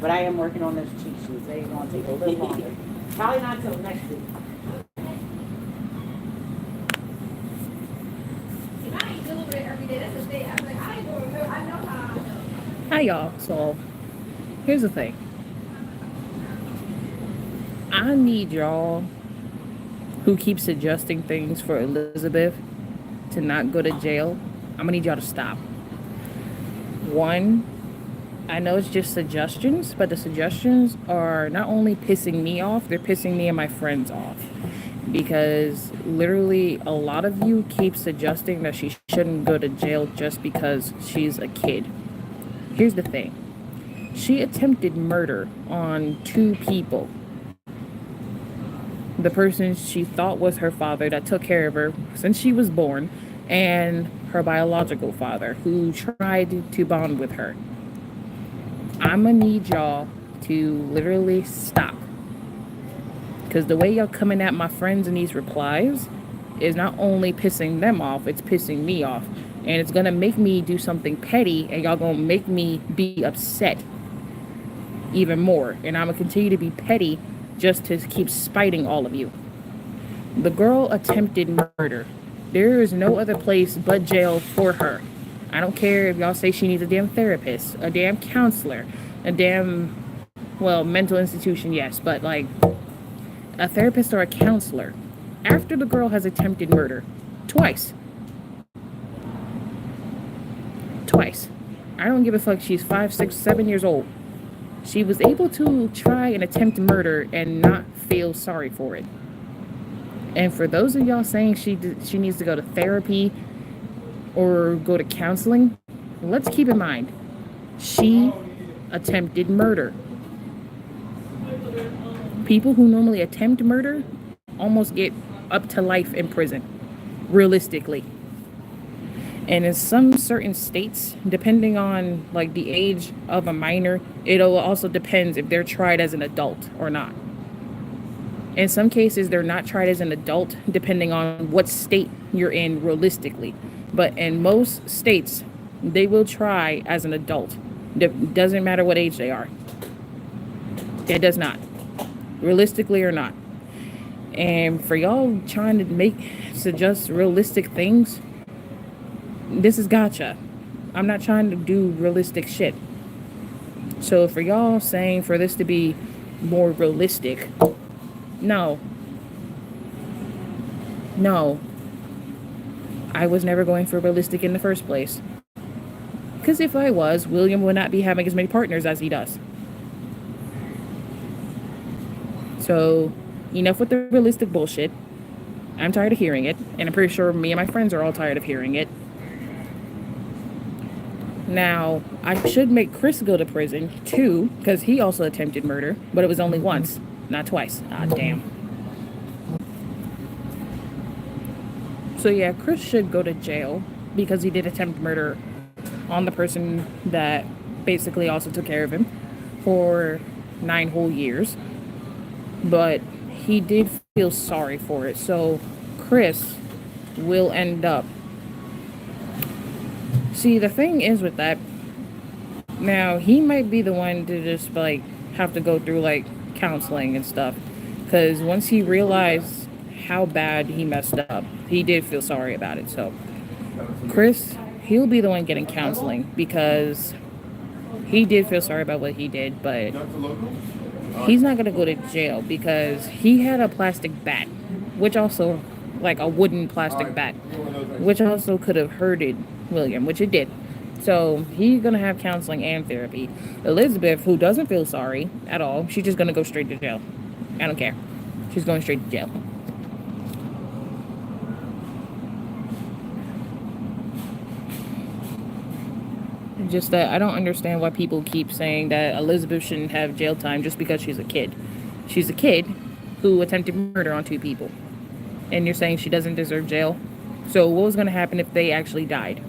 But I am working on those cheat sheets. They're going to take a little longer. Probably not till next week. I ain't dealing with it every day. That's the thing. I'm like, I ain't doing it. I know how I know. Hi, y'all. So, here's the thing. I need y'all who keep suggesting things for Elizabeth to not go to jail. I'm gonna need y'all to stop. One, I know it's just suggestions, but the suggestions are not only pissing me off, they're pissing me and my friends off. Because literally, a lot of you keep suggesting that she shouldn't go to jail just because she's a kid. Here's the thing. She attempted murder on 2 people. The person she thought was her father that took care of her since she was born, and her biological father who tried to bond with her. I'm gonna need y'all to literally stop. Because the way y'all coming at my friends in these replies is not only pissing them off, it's pissing me off. And it's gonna make me do something petty, and y'all gonna make me be upset even more. And I'm gonna continue to be petty just to keep spiting all of you. The girl attempted murder. There is no other place but jail for her. I don't care if y'all say she needs a damn therapist, a damn counselor, a damn, well, mental institution, yes, but like a therapist or a counselor. After the girl has attempted murder, twice. Twice. I don't give a fuck. She's 5, 6, 7 years old. She was able to try and attempt murder and not feel sorry for it. And for those of y'all saying she needs to go to therapy or go to counseling, let's keep in mind, she attempted murder. People who normally attempt murder almost get up to life in prison, realistically. And in some certain states, depending on like the age of a minor, it also depends if they're tried as an adult or not. In some cases, they're not tried as an adult, depending on what state you're in realistically. But in most states, they will try as an adult. It doesn't matter what age they are. It does not. Realistically or not. And for y'all trying to suggest realistic things, this is gotcha. I'm not trying to do realistic shit. So for y'all saying for this to be more realistic, no. I was never going for realistic in the first place. Because if I was, William would not be having as many partners as he does. So, enough with the realistic bullshit. I'm tired of hearing it, and I'm pretty sure me and my friends are all tired of hearing it. Now, I should make Chris go to prison, too, because he also attempted murder, but it was only once, not twice. Ah, damn. So yeah, Chris should go to jail, because he did attempt murder on the person that basically also took care of him for 9 whole years. But he did feel sorry for it, so Chris will end up. See, the thing is with that, now he might be the one to just like have to go through like counseling and stuff, because once he realized how bad he messed up, he did feel sorry about it. So Chris, he'll be the one getting counseling, because he did feel sorry about what he did, but he's not gonna go to jail because he had a plastic bat, which also, like a wooden plastic bat, which also could have hurted William, which it did. So he's gonna have counseling and therapy. Elizabeth, who doesn't feel sorry at all, she's just gonna go straight to jail. I don't care. She's going straight to jail. Just that I don't understand why people keep saying that Elizabeth shouldn't have jail time just because she's a kid. She's a kid who attempted murder on 2 people. And you're saying she doesn't deserve jail? So what was going to happen if they actually died?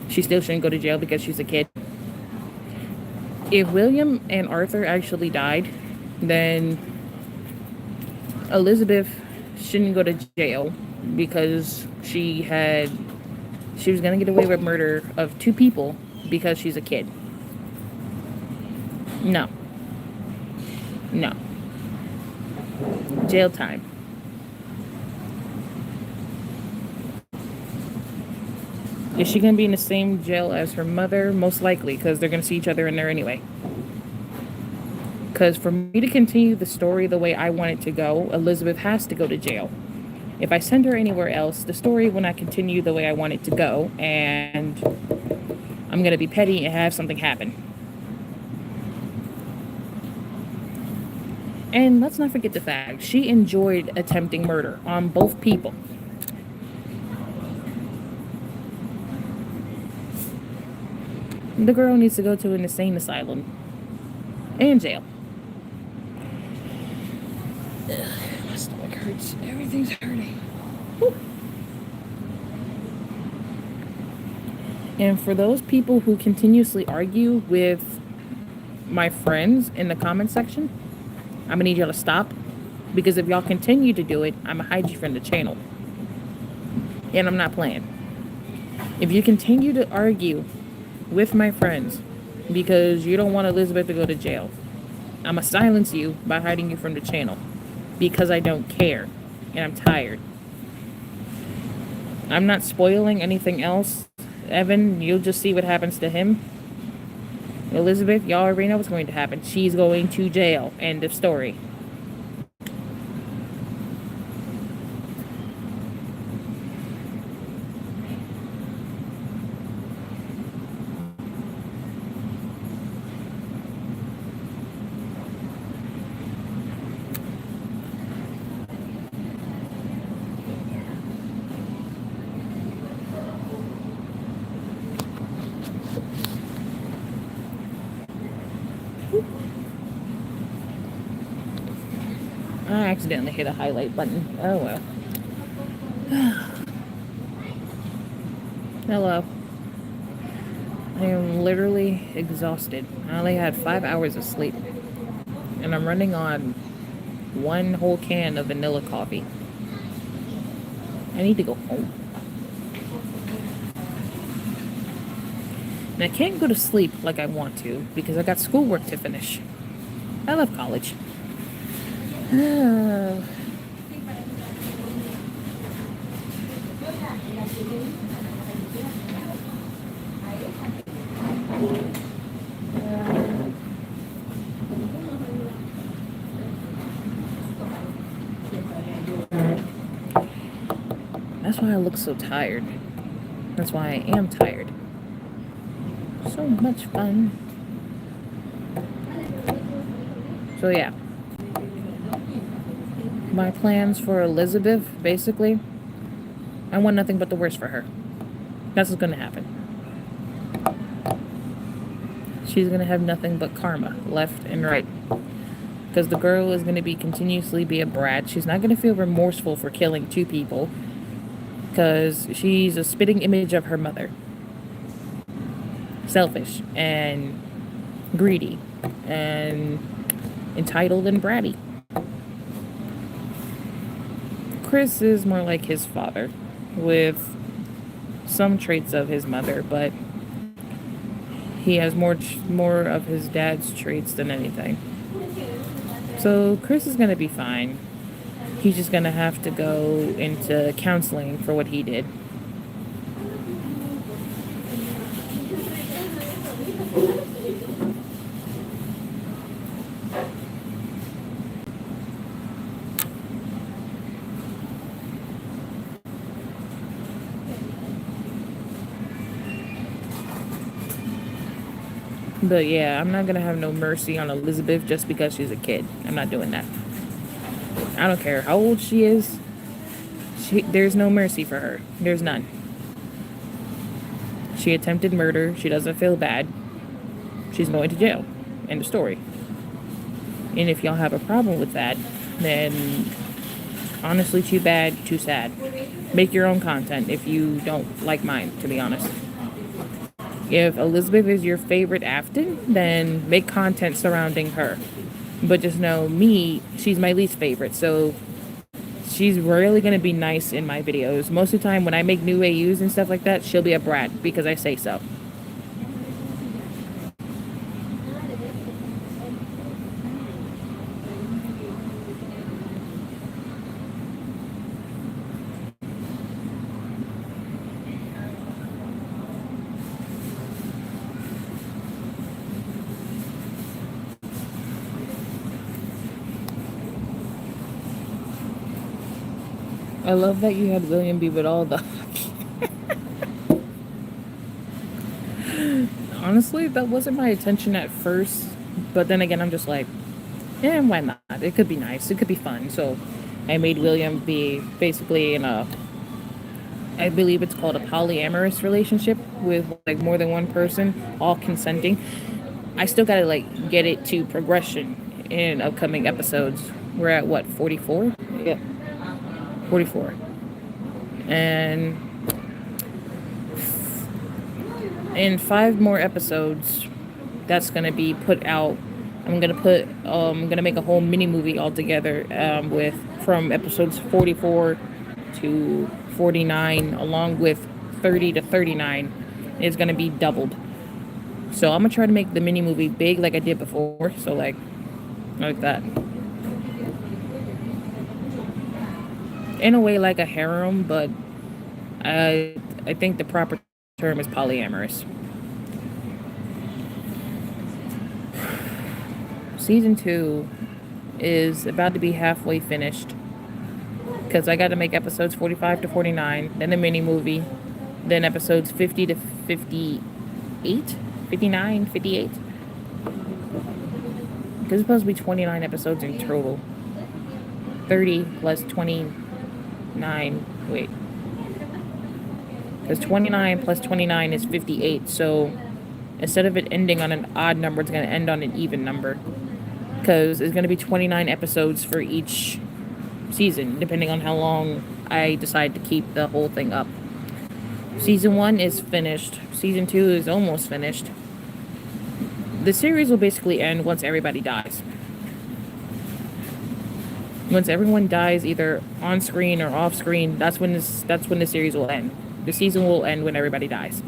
She still shouldn't go to jail because she's a kid? If William and Arthur actually died, then Elizabeth shouldn't go to jail because she was going to get away with murder of 2 people because she's a kid. No. No. Jail time. Is she going to be in the same jail as her mother? Most likely, because they're going to see each other in there anyway. Because for me to continue the story the way I want it to go, Elizabeth has to go to jail. If I send her anywhere else, the story will not continue the way I want it to go, and I'm going to be petty and have something happen. And let's not forget the fact, she enjoyed attempting murder on both people. The girl needs to go to an insane asylum and jail. Ugh, my stomach hurts. Everything's hurting. Whew. And for those people who continuously argue with my friends in the comment section, I'm gonna need y'all to stop, because if y'all continue to do it, I'm gonna hide you from the channel. And I'm not playing. If you continue to argue with my friends because you don't want Elizabeth to go to jail, I'm gonna silence you by hiding you from the channel, because I don't care and I'm tired. I'm not spoiling anything else. Evan, you'll just see what happens to him. Elizabeth, y'all already know what's going to happen. She's going to jail. End of story. I accidentally hit a highlight button. Oh well. Hello. I am literally exhausted. I only had 5 hours of sleep. And I'm running on one whole can of vanilla coffee. I need to go home. And I can't go to sleep like I want to because I got schoolwork to finish. I love college. That's why I look so tired. That's why I am tired. So much fun. So yeah. My plans for Elizabeth, basically, I want nothing but the worst for her. That's what's going to happen. She's going to have nothing but karma, left and right. Because the girl is going to continuously be a brat. She's not going to feel remorseful for killing 2 people. Because she's a spitting image of her mother. Selfish and greedy and entitled and bratty. Chris is more like his father, with some traits of his mother, but he has more of his dad's traits than anything. So Chris is going to be fine. He's just going to have to go into counseling for what he did. But yeah, I'm not going to have no mercy on Elizabeth just because she's a kid. I'm not doing that. I don't care how old she is. There's no mercy for her. There's none. She attempted murder. She doesn't feel bad. She's going to jail. End of story. And if y'all have a problem with that, then honestly, too bad, too sad. Make your own content if you don't like mine, to be honest. If Elizabeth is your favorite Afton, then make content surrounding her. But just know me, she's my least favorite. So she's rarely going to be nice in my videos. Most of the time when I make new AUs and stuff like that, she'll be a brat because I say so. I love that you had William be with all the. Honestly, that wasn't my intention at first, but then again, I'm just like, yeah, why not? It could be nice. It could be fun. So I made William be basically in a, I believe it's called a polyamorous relationship with like more than one person, all consenting. I still gotta like get it to progression in upcoming episodes. We're at what, 44? Yeah, 44. And in 5 more episodes, that's gonna be put out. I'm gonna make a whole mini movie all together with from episodes 44 to 49, along with 30 to 39. It's gonna be doubled. So I'm gonna try to make the mini movie big like I did before. So like that. In a way, like a harem, but I think the proper term is polyamorous. Season 2 is about to be halfway finished because I got to make episodes 45 to 49, then the mini movie, then episodes 50 to 58, 59, 58. Because it's supposed to be 29 episodes in total. 30 plus 29, wait. Because 29 plus 29 is 58, so instead of it ending on an odd number, it's going to end on an even number. Because it's going to be 29 episodes for each season, depending on how long I decide to keep the whole thing up. Season 1 is finished. Season 2 is almost finished. The series will basically end once everybody dies. Once everyone dies, either on screen or off screen, that's when the series will end. The season will end when everybody dies.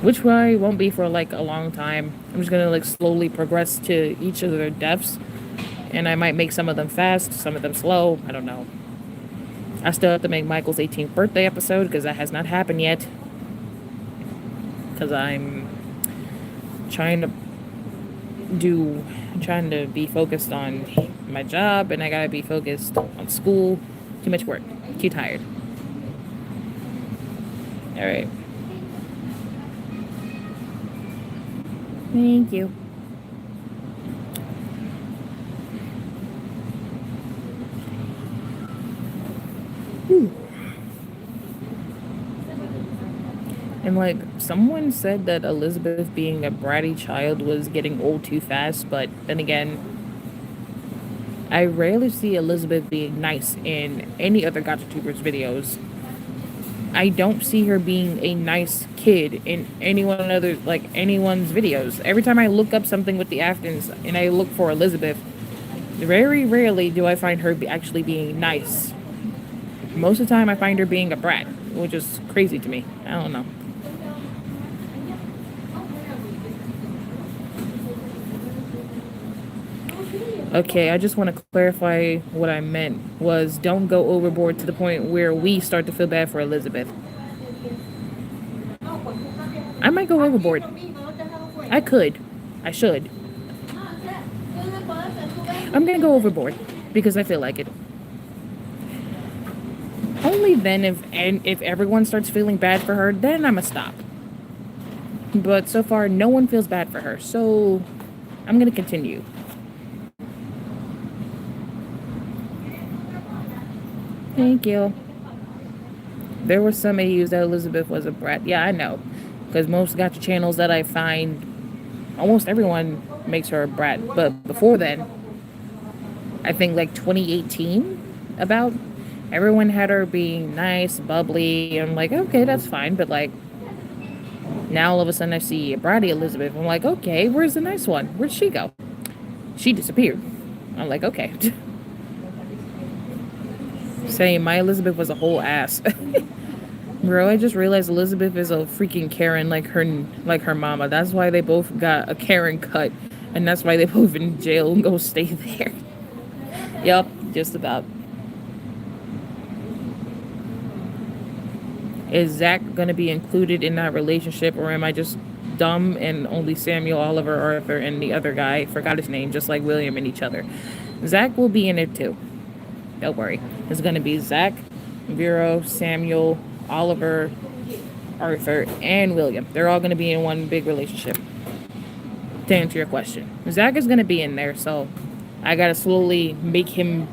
Which probably won't be for like a long time. I'm just gonna like slowly progress to each of their deaths. And I might make some of them fast, some of them slow. I don't know. I still have to make Michael's 18th birthday episode because that has not happened yet. Because I'm trying to be focused on my job, and I gotta be focused on school. Too much work. Too tired. Alright. Thank you. And like someone said that Elizabeth being a bratty child was getting old too fast, but then again, I rarely see Elizabeth being nice in any other GotchaTubers videos. I don't see her being a nice kid in anyone's videos. Every time I look up something with the Aftons and I look for Elizabeth, very rarely do I find her actually being nice. Most of the time I find her being a brat, which is crazy to me. I don't know. Okay, I just want to clarify what I meant was don't go overboard to the point where we start to feel bad for Elizabeth. I might go overboard. I could. I should. I'm going to go overboard because I feel like it. Only then if everyone starts feeling bad for her, then I'm going to stop. But so far, no one feels bad for her, so I'm going to continue. Thank you. There were some AUs that Elizabeth was a brat. Yeah, I know. Because most Gacha channels that I find, almost everyone makes her a brat. But before then, I think like 2018, about, everyone had her being nice, bubbly. I'm like, okay, that's fine. But like, now all of a sudden I see a bratty Elizabeth. I'm like, okay, where's the nice one? Where'd she go? She disappeared. I'm like, okay. Saying my Elizabeth was a whole ass. Bro, I just realized Elizabeth is a freaking Karen like her mama. That's why they both got a Karen cut. And that's why they both in jail and go stay there. Yup, just about. Is Zach gonna be included in that relationship, or am I just dumb and only Samuel, Oliver, Arthur, and the other guy, forgot his name, just like William and each other? Zach will be in it too. Don't worry. It's going to be Zach, Vero, Samuel, Oliver, Arthur, and William. They're all going to be in one big relationship. To answer your question, Zach is going to be in there, so I got to slowly make him,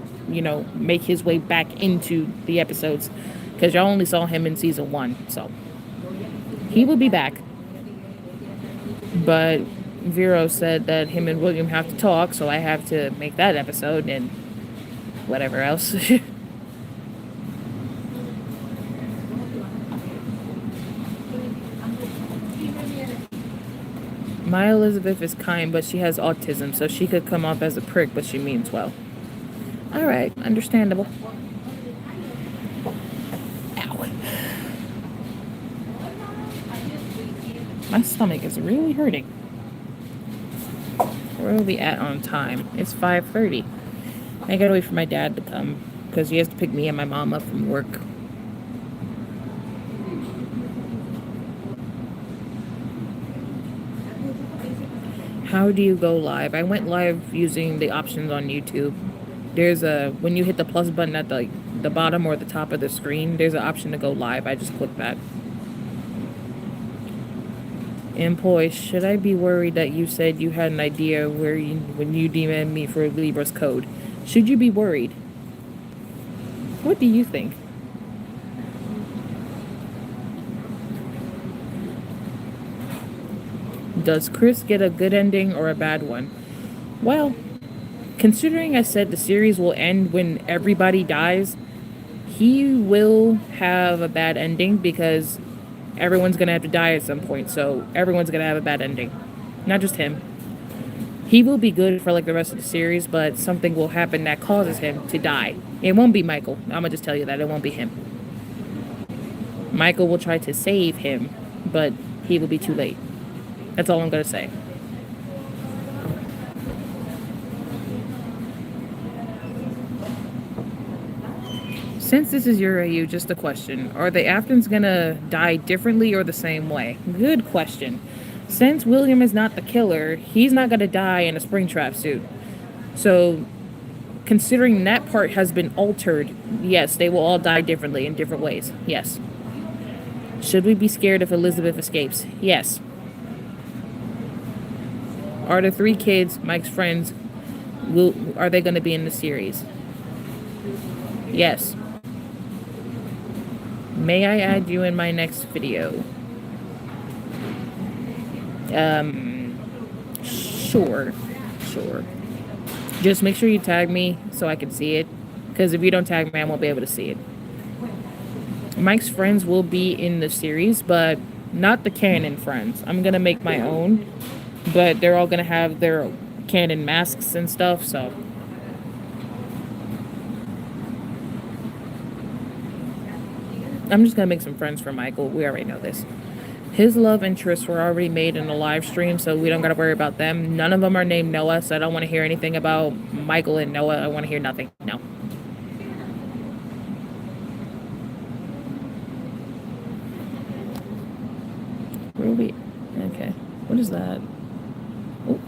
make his way back into the episodes, because y'all only saw him in season 1, so he will be back. But Vero said that him and William have to talk, so I have to make that episode and whatever else. My Elizabeth is kind, but she has autism, so she could come off as a prick, but she means well. All right, understandable. Ow. My stomach is really hurting. Where are we at on time? It's 5:30. I gotta wait for my dad to come because he has to pick me and my mom up from work. How do you go live? I went live using the options on YouTube. There's when you hit the plus button at the bottom or the top of the screen, there's an option to go live. I just clicked that. Employee, should I be worried that you said you had an idea when you DM'd me for Libra's code? Should you be worried? What do you think? Does Chris get a good ending or a bad one? Well, considering I said the series will end when everybody dies, he will have a bad ending because everyone's going to have to die at some point. So everyone's going to have a bad ending. Not just him. He will be good for the rest of the series, but something will happen that causes him to die. It won't be Michael. I'm going to just tell you that. It won't be him. Michael will try to save him, but he will be too late. That's all I'm going to say. Since this is your AU, just a question. Are the Aftons going to die differently or the same way? Good question. Since William is not the killer, he's not going to die in a Springtrap suit. So, considering that part has been altered, yes, they will all die differently in different ways. Yes. Should we be scared if Elizabeth escapes? Yes. Are the 3 kids, Mike's friends, are they going to be in the series? Yes. May I add you in my next video? Sure. Just make sure you tag me so I can see it. Because if you don't tag me, I won't be able to see it. Mike's friends will be in the series, but not the canon friends. I'm going to make my own. But they're all going to have their canon masks and stuff, so. I'm just going to make some friends for Michael. We already know this. His love interests were already made in the live stream, so we don't got to worry about them. None of them are named Noah, so I don't want to hear anything about Michael and Noah. I want to hear nothing. No. Where are we? Okay. What is that? Oh.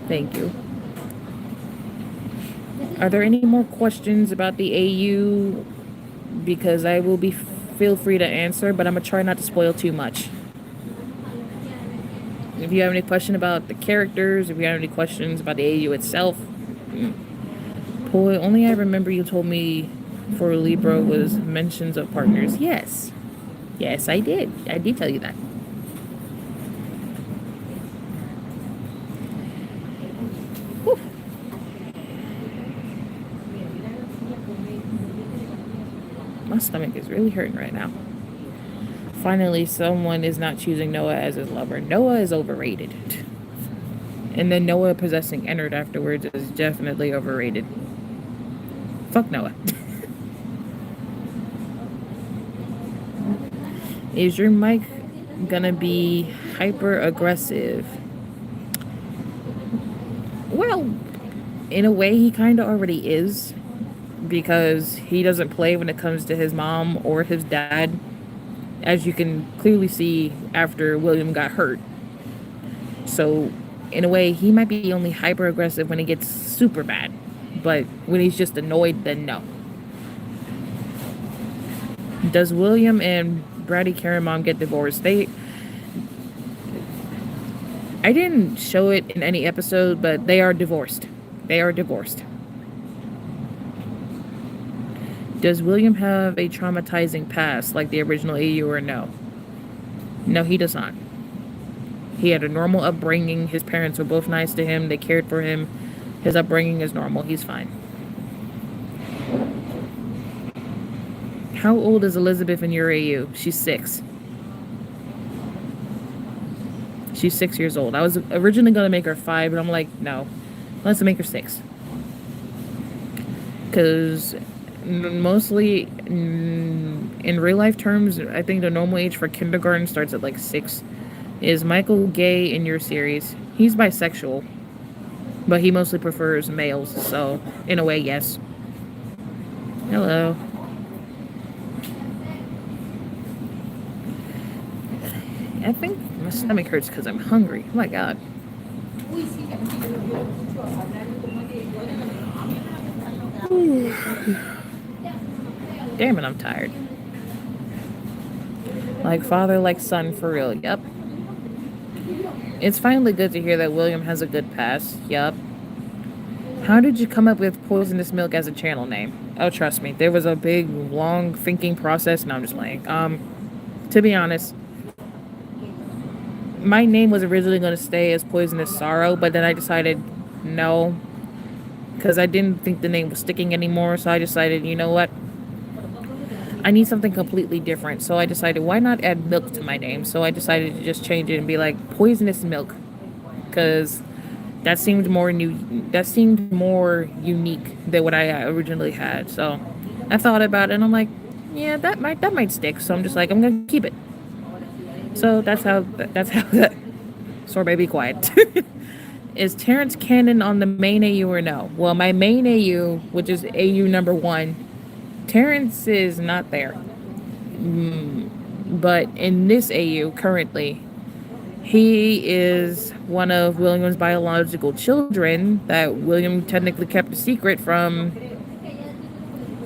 Thank you. Are there any more questions about the AU? Because I will feel free to answer, but I'm going to try not to spoil too much. If you have any question about the characters, if you have any questions about the AU itself. Boy, only I remember you told me for Libra was mentions of partners. Yes. Yes, I did. I did tell you that. Whew. My stomach is really hurting right now. Finally, someone is not choosing Noah as his lover. Noah is overrated. And then Noah possessing Ennard afterwards is definitely overrated. Fuck Noah. Is your mic gonna be hyper aggressive? Well, in a way, he kind of already is. Because he doesn't play when it comes to his mom or his dad. As you can clearly see after William got hurt. So, in a way, he might be only hyper aggressive when it gets super bad. But when he's just annoyed, then no. Does William and Brady Karen mom get divorced? I didn't show it in any episode, but they are divorced. They are divorced. Does William have a traumatizing past like the original AU or no? No, he does not. He had a normal upbringing. His parents were both nice to him. They cared for him. His upbringing is normal. He's fine. How old is Elizabeth in your AU? She's 6. She's 6 years old. I was originally going to make her 5, but I'm like, no. Let's make her 6. Because mostly in real life terms, I think the normal age for kindergarten starts at like 6. Is Michael gay in your series? He's bisexual, but he mostly prefers males, so in a way, yes. Hello. I think my stomach hurts because I'm hungry. Oh my god. Damn it, I'm tired. Like father, like son, for real. Yep. It's finally good to hear that William has a good past. Yup. How did you come up with Poisonous Milk as a channel name? Oh, trust me, there was a big, long thinking process. No, I'm just playing. To be honest, my name was originally going to stay as Poisonous Sorrow, but then I decided no, because I didn't think the name was sticking anymore. So I decided, you know what? I need something completely different. So I decided, why not add milk to my name? So I decided to just change it and be like Poisonous Milk, because that seemed more unique than what I originally had. So I thought about it and I'm like, yeah, that might stick. So I'm just like, I'm gonna keep it. So that's how that. Sorbet, be quiet. Is Terrence canon on the main AU or no? Well, my main AU, which is AU number 1. Terrence is not there. But in this AU currently, he is one of William's biological children that William technically kept a secret from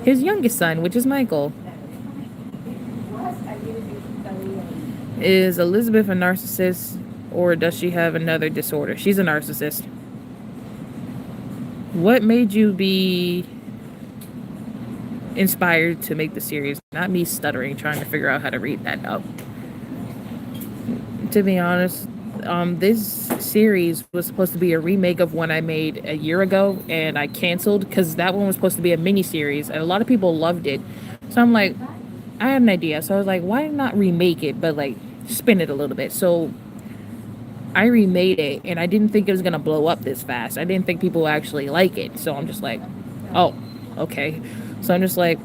his youngest son, which is Michael. Is Elizabeth a narcissist or does she have another disorder? She's a narcissist. What made you be inspired to make the series? Not me stuttering, trying to figure out how to read that up. To be honest, this series was supposed to be a remake of one I made a year ago, and I canceled because that one was supposed to be a mini series, and a lot of people loved it. So I'm like, I had an idea. So I was like, why not remake it, but like spin it a little bit? So I remade it, and I didn't think it was gonna blow up this fast. I didn't think people would actually like it. So I'm just like, oh, okay. So I'm just like,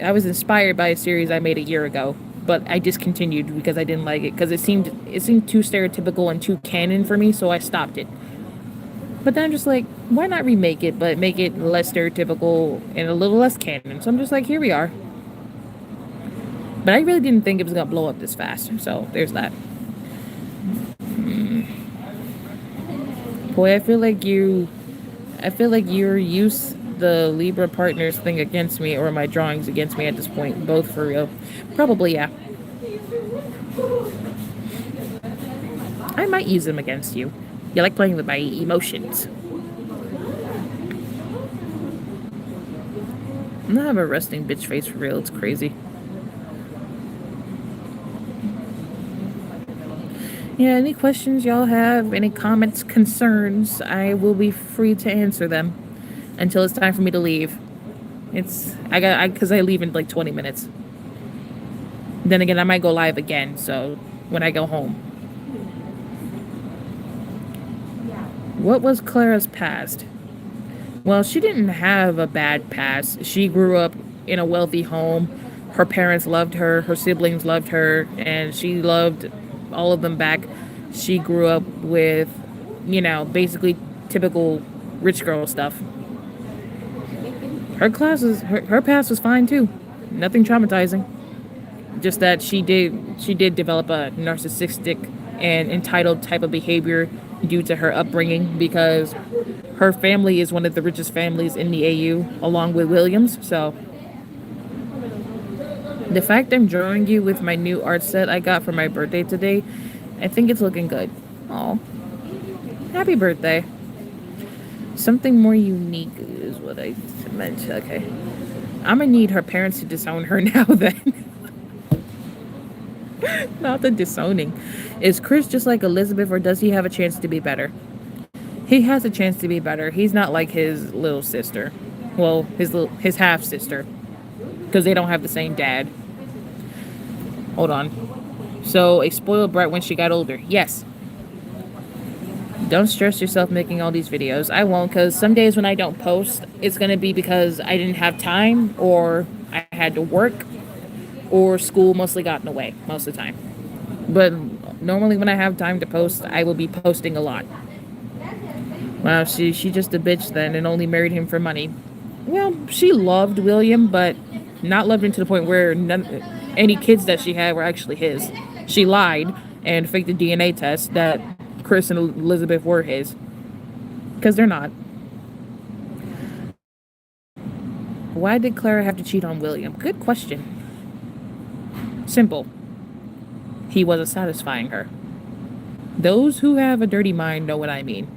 I was inspired by a series I made a year ago, but I discontinued because I didn't like it because it seemed too stereotypical and too canon for me, so I stopped it. But then I'm just like, why not remake it, but make it less stereotypical and a little less canon? So I'm just like, here we are. But I really didn't think it was gonna blow up this fast, so there's that. Boy, I feel like you're the Libra partners thing against me or my drawings against me at this point. Both for real. Probably, yeah. I might use them against you. You like playing with my emotions. I'm gonna have a resting bitch face for real. It's crazy. Yeah, any questions y'all have, any comments, concerns, I will be free to answer them until it's time for me to leave. Because I leave in like 20 minutes. Then again, I might go live again, so when I go home. What was Clara's past? Well, she didn't have a bad past. She grew up in a wealthy home. Her parents loved her, her siblings loved her, and she loved all of them back. She grew up with, basically typical rich girl stuff. Her past was fine too. Nothing traumatizing. Just that she did develop a narcissistic and entitled type of behavior due to her upbringing because her family is one of the richest families in the AU, along with Williams. So the fact I'm drawing you with my new art set I got for my birthday today, I think it's looking good. Oh, happy birthday. Something more unique is what I meant. Okay. I'm gonna need her parents to disown her now then. Not the disowning. Is Chris just like Elizabeth, or does he have a chance to be better? He has a chance to be better. He's not like his little sister. Well, his half sister. Because they don't have the same dad. Hold on. So, a spoiled brat when she got older. Yes. Don't stress yourself making all these videos. I won't, because some days when I don't post, it's going to be because I didn't have time, or I had to work, or school mostly got in the way most of the time. But normally when I have time to post, I will be posting a lot. Wow, she just a bitch then and only married him for money. Well, she loved William, but not loved him to the point where any kids that she had were actually his. She lied and faked a DNA test that Chris and Elizabeth were his. Because they're not. Why did Clara have to cheat on William? Good question. Simple. He wasn't satisfying her. Those who have a dirty mind know what I mean.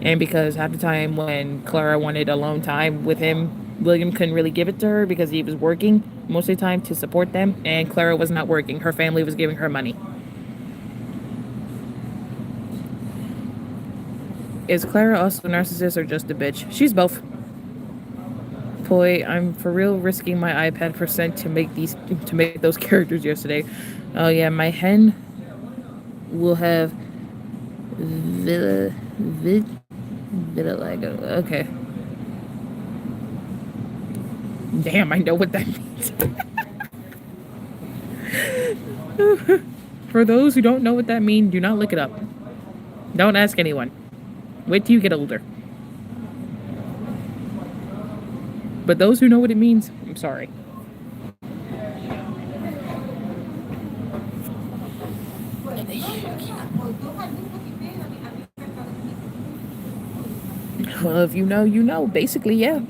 And because half the time when Clara wanted alone time with him, William couldn't really give it to her because he was working most of the time to support them, and Clara was not working. Her family was giving her money. Is Clara also a narcissist or just a bitch? She's both. Boy, I'm for real risking my iPad percent to make those characters yesterday. Oh yeah, my hen will have vitiligo. Okay. Damn, I know what that means. For those who don't know what that means, do not look it up. Don't ask anyone. Wait till you get older. But those who know what it means, I'm sorry. Well, if you know, you know. Basically, yeah.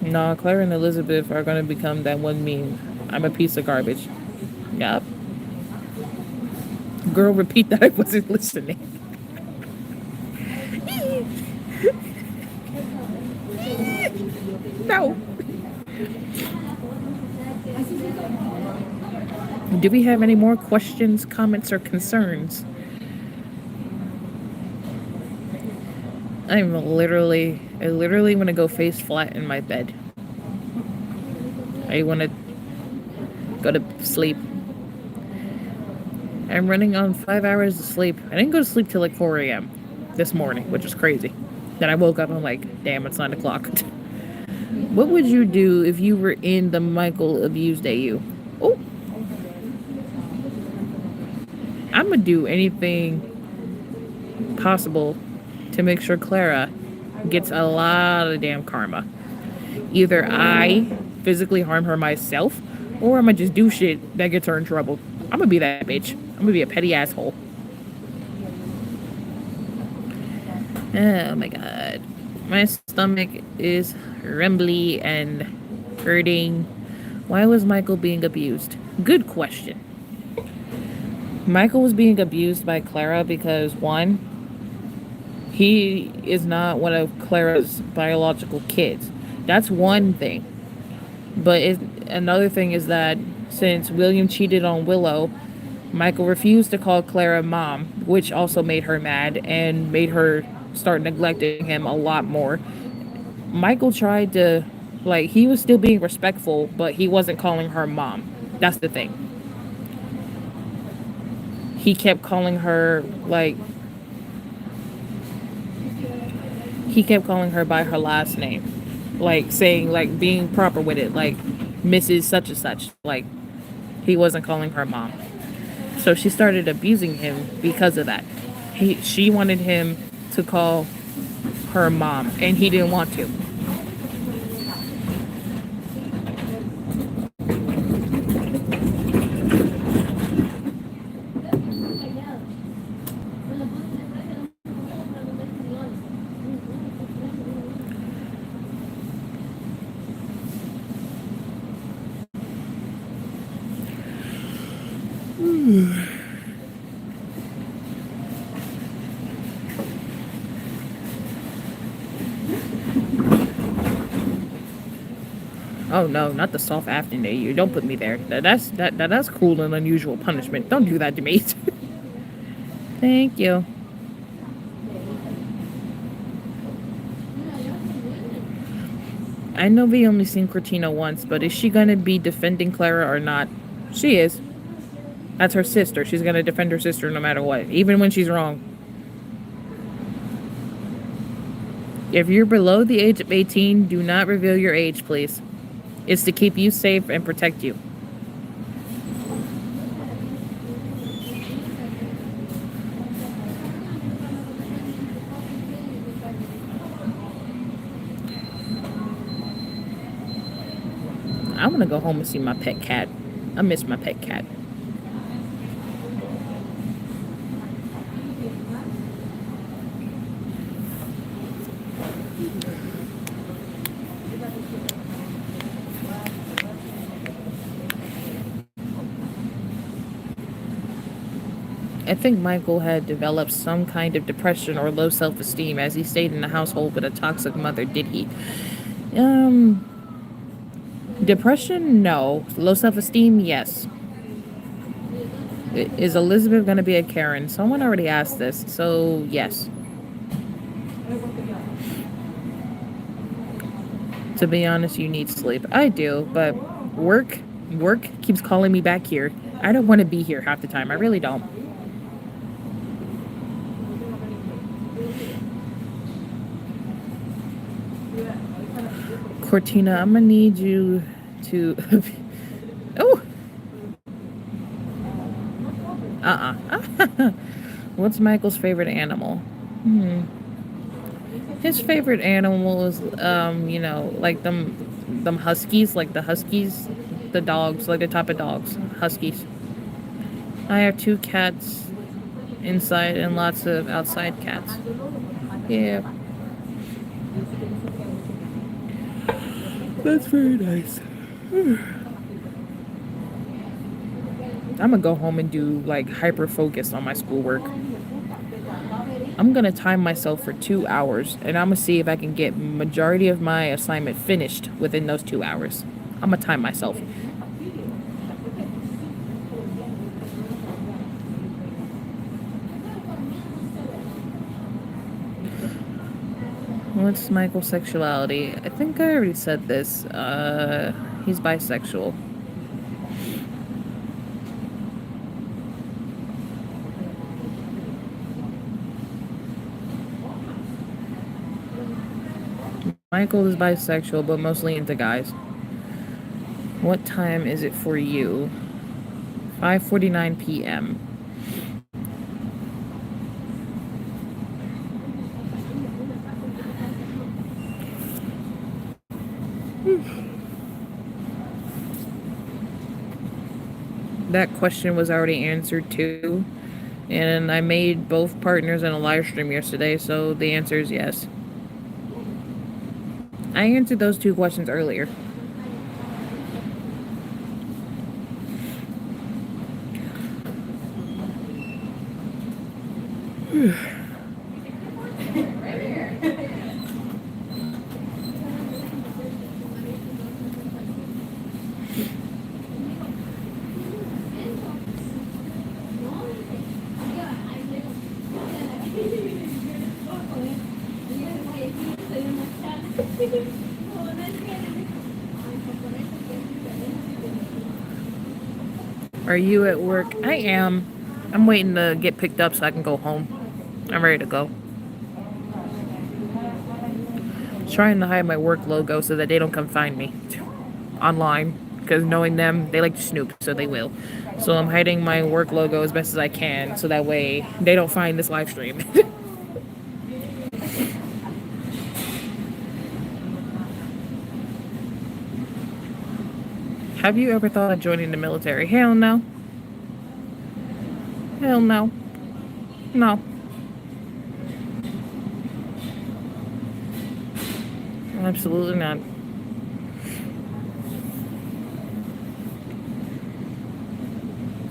Nah, Claire and Elizabeth are going to become that one meme. I'm a piece of garbage. Yup. Girl, repeat that. I wasn't listening. No. Do we have any more questions, comments, or concerns? I literally want to go face flat in my bed. I want to go to sleep. I'm running on 5 hours of sleep. I didn't go to sleep till like 4 a.m. this morning, which is crazy. Then I woke up and I'm like, damn, it's 9 o'clock. What would you do if you were in the Michael abused AU? Oh. I'm going to do anything possible to make sure Clara gets a lot of damn karma. Either I physically harm her myself, or I'm going to just do shit that gets her in trouble. I'm going to be that bitch. I'm going to be a petty asshole. Oh my god. My stomach is rumbly and hurting. Why was Michael being abused? Good question. Michael was being abused by Clara because, one, he is not one of Clara's biological kids. That's one thing. But another thing is that since William cheated on Willow, Michael refused to call Clara mom, which also made her mad and made her start neglecting him a lot more. Michael tried to, he was still being respectful, but he wasn't calling her mom. That's the thing. He kept calling her, he kept calling her by her last name. Saying, being proper with it, Mrs. such and such. He wasn't calling her mom. So she started abusing him because of that. She wanted him to call her mom, and he didn't want to. Oh no, not the soft afternoon. You don't put me there. That's cruel and unusual punishment. Don't do that to me. Thank you. I know we only seen Cortina once, but is she gonna be defending Clara or not? She is. That's her sister. She's gonna defend her sister no matter what, even when she's wrong. If you're below the age of 18, do not reveal your age, please. It's to keep you safe and protect you. I want to go home and see my pet cat. I miss my pet cat. I think Michael had developed some kind of depression or low self-esteem as he stayed in a household with a toxic mother, did he? Depression? No. Low self-esteem? Yes. Is Elizabeth going to be a Karen? Someone already asked this, so yes. To be honest, you need sleep. I do, but work keeps calling me back here. I don't want to be here half the time. I really don't. Cortina, I'm gonna need you to oh what's Michael's favorite animal? His favorite animal is like them huskies, like the huskies, the dogs, like the type of dogs, huskies. I have 2 cats inside and lots of outside cats. Yeah. That's very nice. I'm gonna go home and do like hyper focus on my schoolwork. I'm gonna time myself for 2 hours and I'm gonna see if I can get majority of my assignment finished within those 2 hours. I'm gonna time myself. What's Michael's sexuality? I think I already said this. He's bisexual. Michael is bisexual, but mostly into guys. What time is it for you? 5:49 p.m. That question was already answered too. And I made both partners in a live stream yesterday, so the answer is yes. I answered those 2 questions earlier. Are you at work? I am. I'm waiting to get picked up so I can go home. I'm ready to go. Trying to hide my work logo so that they don't come find me online. Because knowing them, they like to snoop, so they will. So I'm hiding my work logo as best as I can so that way they don't find this live stream. Have you ever thought of joining the military? Hell no. Hell no. No. Absolutely not.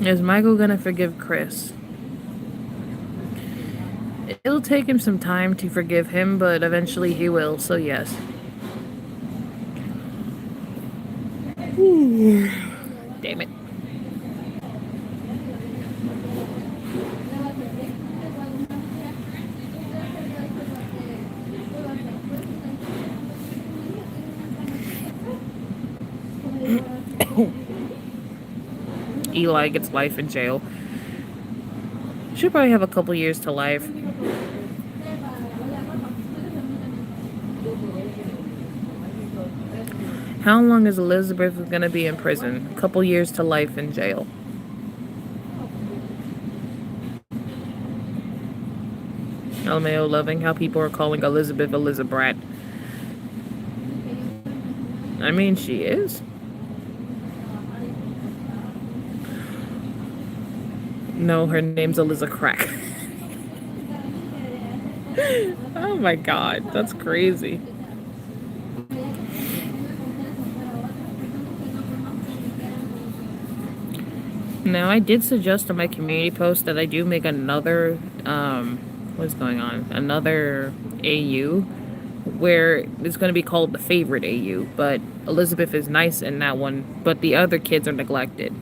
Is Michael gonna forgive Chris? It'll take him some time to forgive him, but eventually he will, so yes. Damn it. Eli gets life in jail. Should probably have a couple years to life. How long is Elizabeth gonna be in prison? A couple years to life in jail. LMAO, loving how people are calling Elizabeth Elizabeth. I mean, she is. No, her name's Eliza Crack. Oh my god, that's crazy. Now, I did suggest on my community post that I do make another, what's going on? Another AU where it's going to be called the favorite AU, but Elizabeth is nice in that one, but the other kids are neglected.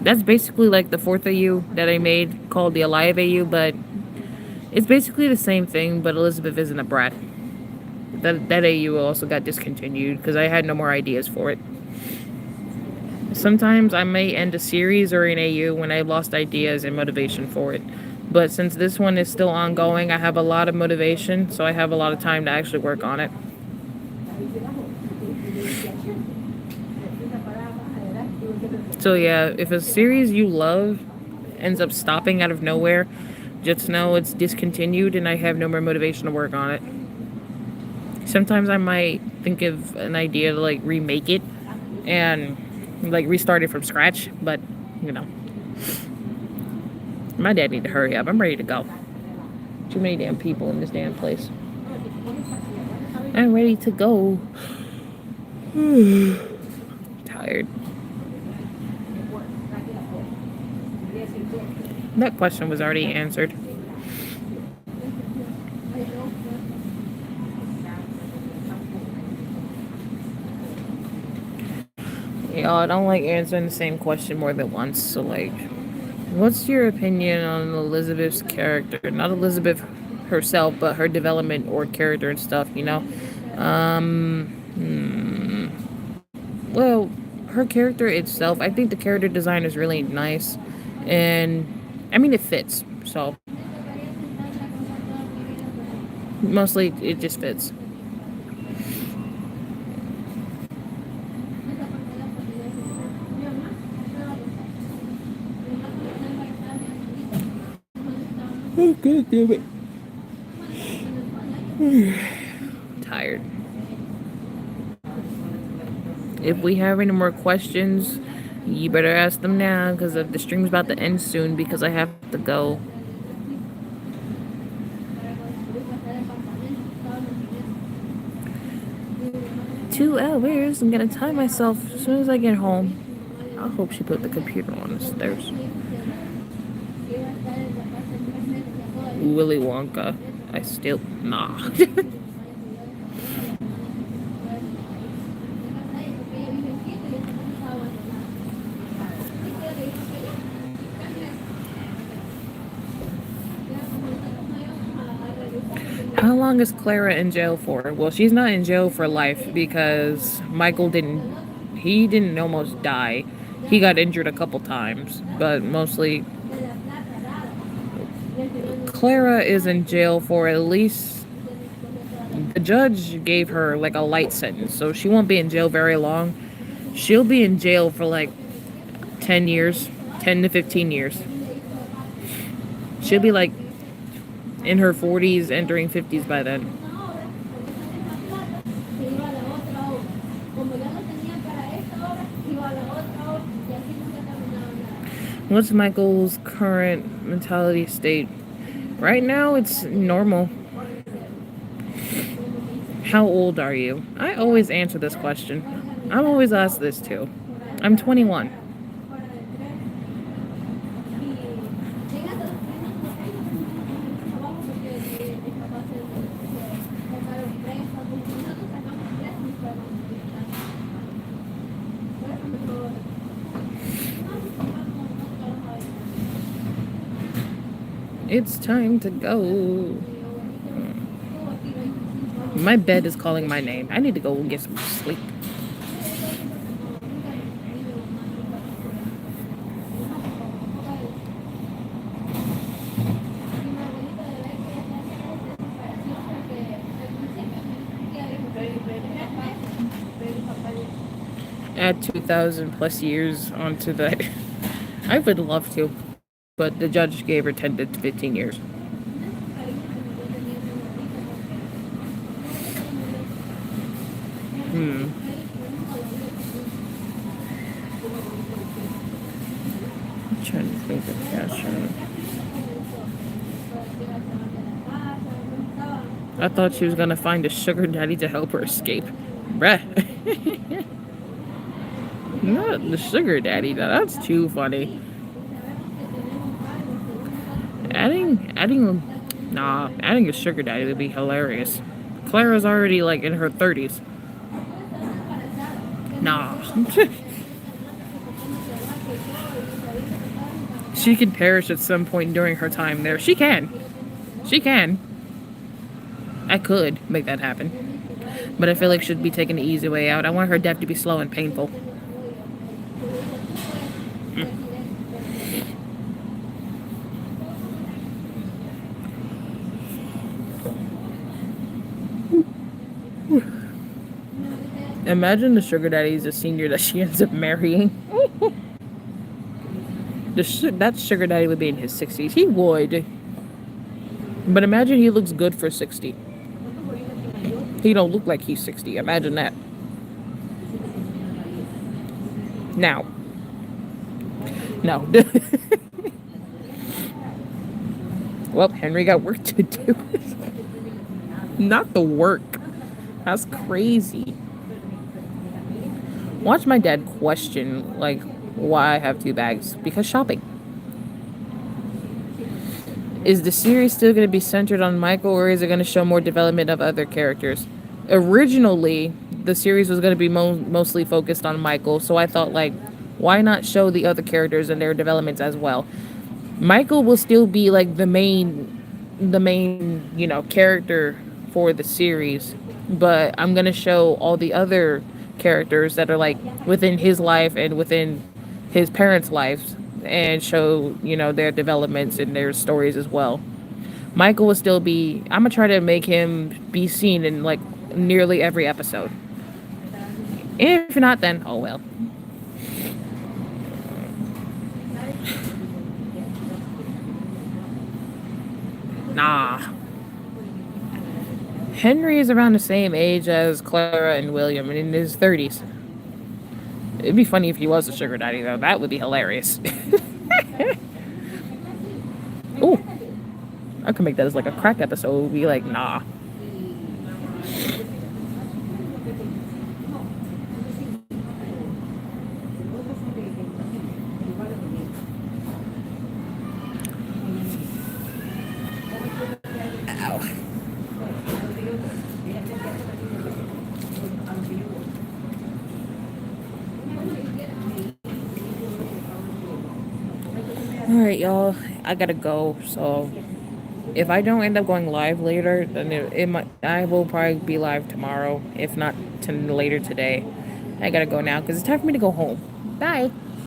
That's basically like the fourth AU that I made called the Alive AU, but it's basically the same thing, but Elizabeth isn't a brat. That AU also got discontinued because I had no more ideas for it. Sometimes I may end a series or an AU when I've lost ideas and motivation for it. But since this one is still ongoing, I have a lot of motivation, so I have a lot of time to actually work on it. So yeah, if a series you love ends up stopping out of nowhere, just know it's discontinued and I have no more motivation to work on it. Sometimes I might think of an idea to like remake it and like restart it from scratch, but you know, my dad need to hurry up. I'm ready to go. Too many damn people in this damn place. I'm ready to go. Tired. That question was already answered. Y'all, I don't like answering the same question more than once, so like, what's your opinion on Elizabeth's character? Not Elizabeth herself, but her development or character and stuff, you know? Well, her character itself, I think the character design is really nice, and I mean, it fits, so mostly it just fits. Oh, God damn it. Tired. If we have any more questions, you better ask them now, because the stream's about to end soon, because I have to go. Two hours. I'm gonna time myself as soon as I get home. I hope she put the computer on the stairs. Willy Wonka. I still... Nah. How long is Clara in jail for? Well, she's not in jail for life because Michael didn't almost die. He got injured a couple times, but mostly Clara is in jail for at least, the judge gave her like a light sentence, so she won't be in jail very long. She'll be in jail for like 10 years, 10 to 15 years. She'll be like in her 40s, entering 50s by then. What's Michael's current mentality state? Right now, it's normal. How old are you? I always answer this question. I'm always asked this too. I'm 21. It's time to go. My bed is calling my name. I need to go get some sleep. Add 2,000 plus years onto that. I would love to, but the judge gave her 10 to 15 years. I'm trying to think of fashion. I thought she was gonna find a sugar daddy to help her escape. Bruh. Not the sugar daddy, that's too funny. Adding a sugar daddy would be hilarious. Clara's already like in her 30s. Nah. She could perish at some point during her time there. She can. I could make that happen. But I feel like she'd be taking the easy way out. I want her death to be slow and painful. Imagine the sugar daddy is a senior that she ends up marrying. That sugar daddy would be in his 60s. He would. But imagine he looks good for 60. He don't look like he's 60. Imagine that. Now. No. Well, Henry got work to do. Not the work. That's crazy. Watch my dad question, like, why I have 2 bags. Because shopping. Is the series still going to be centered on Michael, or is it going to show more development of other characters? Originally, the series was going to be mostly focused on Michael, so I thought, like, why not show the other characters and their developments as well? Michael will still be, like, the main, character for the series, but I'm going to show all the other characters that are, like, within his life and within his parents' lives, and show, their developments and their stories as well. Michael will still be, I'm gonna try to make him be seen in, like, nearly every episode. If not, then, oh well. Nah. Henry is around the same age as Clara and William, and in his 30s. It'd be funny if he was a sugar daddy, though. That would be hilarious. Ooh. I could make that as like a crack episode. It would be like, nah. Alright, y'all. I gotta go. So, if I don't end up going live later, then I will probably be live tomorrow. If not later today. I gotta go now because it's time for me to go home. Bye.